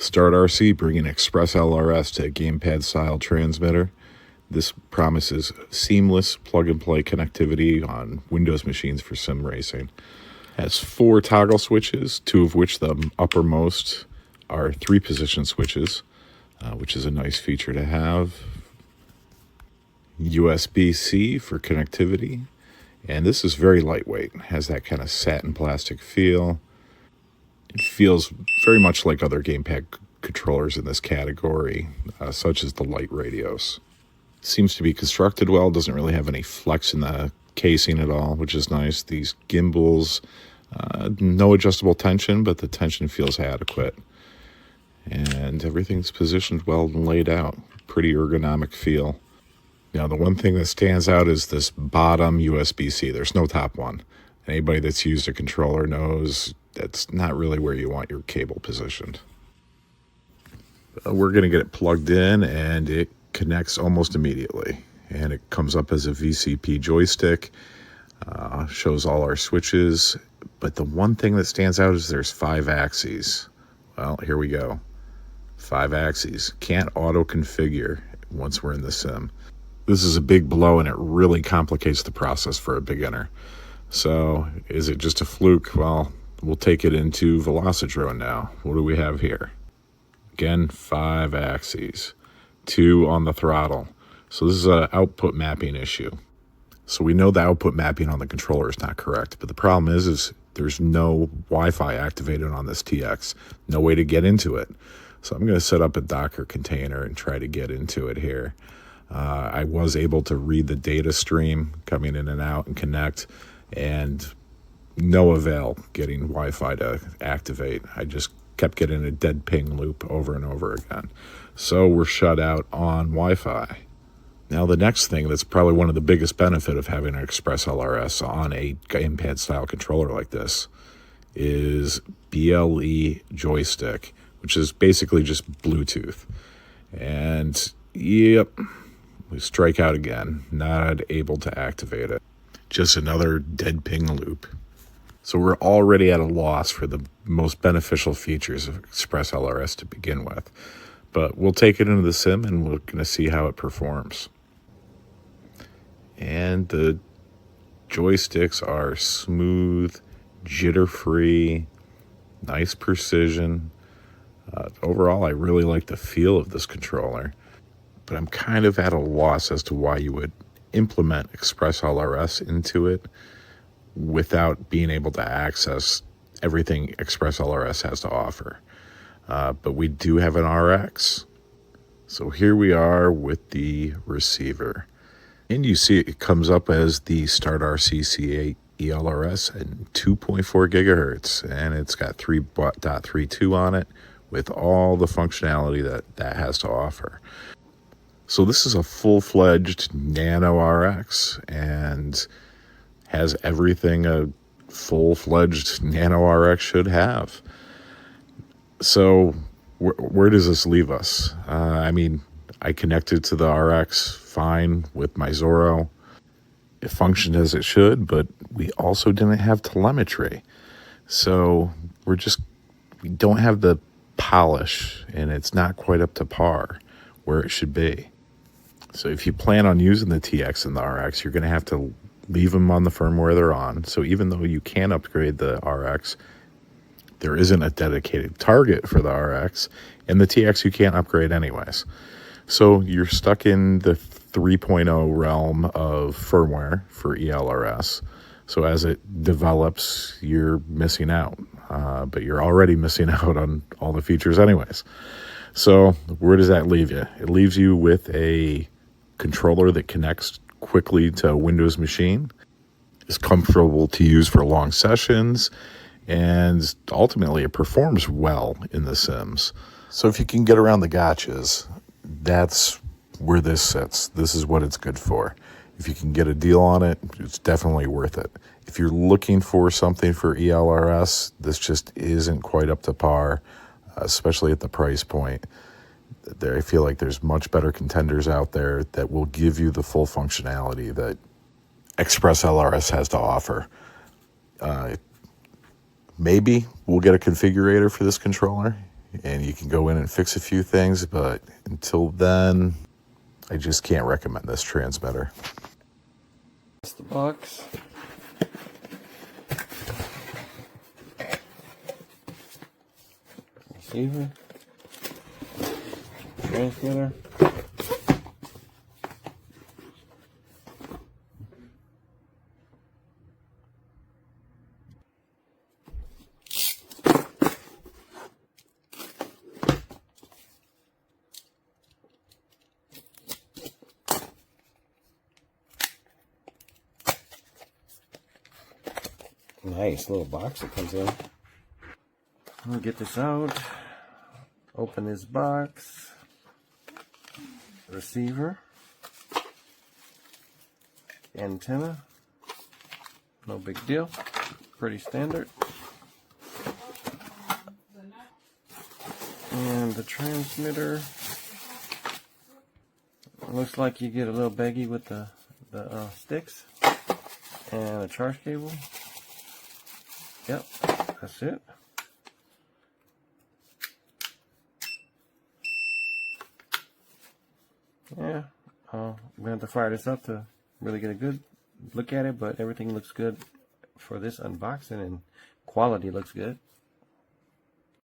StarDRC bringing Express LRS to a gamepad-style transmitter. This promises seamless plug-and-play connectivity on Windows machines for sim racing. It has 4 toggle switches, 2 of which, the uppermost, are 3-position switches, which is a nice feature to have. USB-C for connectivity. And this is very lightweight. It has that kind of satin plastic feel. It feels very much like other gamepad controllers in this category, such as the light radios. It seems to be constructed well, doesn't really have any flex in the casing at all, which is nice. These gimbals, no adjustable tension, but the tension feels adequate. And everything's positioned well and laid out. Pretty ergonomic feel. Now, the one thing that stands out is this bottom USB-C. There's no top one. Anybody that's used a controller knows that's not really where you want your cable positioned. We're going to get it plugged in, and it connects almost immediately. And it comes up as a VCP joystick, shows all our switches. But the one thing that stands out is there's 5 axes. Well, here we go. 5 axes. Can't auto-configure once we're in the sim. This is a big blow, and it really complicates the process for a beginner. So, is it just a fluke? Well, we'll take it into Velocidrone now. What do we have here? Again, 5 axes, 2 on the throttle. So this is an output mapping issue. So we know the output mapping on the controller is not correct, but the problem is there's no Wi-Fi activated on this TX, no way to get into it. So I'm going to set up a Docker container and try to get into it here. I was able to read the data stream coming in and out and connect, and no avail getting Wi-Fi to activate. I just kept getting a dead ping loop over and over again. So we're shut out on Wi-Fi. Now the next thing that's probably one of the biggest benefit of having an Express LRS on a gamepad style controller like this is BLE joystick, which is basically just Bluetooth. And yep, we strike out again, not able to activate it. Just another dead ping loop. So we're already at a loss for the most beneficial features of Express LRS to begin with. But we'll take it into the sim and we're going to see how it performs. And the joysticks are smooth, jitter-free, nice precision. Overall, I really like the feel of this controller. But I'm kind of at a loss as to why you would implement Express LRS into it without being able to access everything Express LRS has to offer. But we do have an RX. So here we are with the receiver. And you see it comes up as the StarDRC C8 ELRS and 2.4 gigahertz. And it's got 3.32 on it with all the functionality that has to offer. So this is a full-fledged Nano RX and has everything a full-fledged Nano RX should have. So where does this leave us? I mean, I connected to the RX fine with my Zorro. It functioned as it should, but we also didn't have telemetry. So we don't have the polish, and it's not quite up to par where it should be. So if you plan on using the TX and the RX, you're going to have to leave them on the firmware they're on. So even though you can upgrade the RX, there isn't a dedicated target for the RX, and the TX you can't upgrade anyways. So you're stuck in the 3.0 realm of firmware for ELRS. So as it develops, you're missing out, but you're already missing out on all the features anyways. So where does that leave you? It leaves you with a controller that connects quickly to a Windows machine, is comfortable to use for long sessions, and ultimately it performs well in the sims. So if you can get around the gotchas, that's where this sits. This is what it's good for. If you can get a deal on it, it's definitely worth it. If you're looking for something for ELRS, this just isn't quite up to par, especially at the price point. I feel like there's much better contenders out there that will give you the full functionality that Express LRS has to offer. Maybe we'll get a configurator for this controller. and you can go in and fix a few things, but until then, I just can't recommend this transmitter. That's the box. Receiver. Transmitter. Nice little box that comes in. I'll get this out. Open this box. Receiver. Antenna. No big deal. Pretty standard. And the transmitter. Looks like you get a little baggie with the sticks. And a charge cable. Yep, that's it. Yeah, we have to fire this up to really get a good look at it, but everything looks good for this unboxing and quality looks good.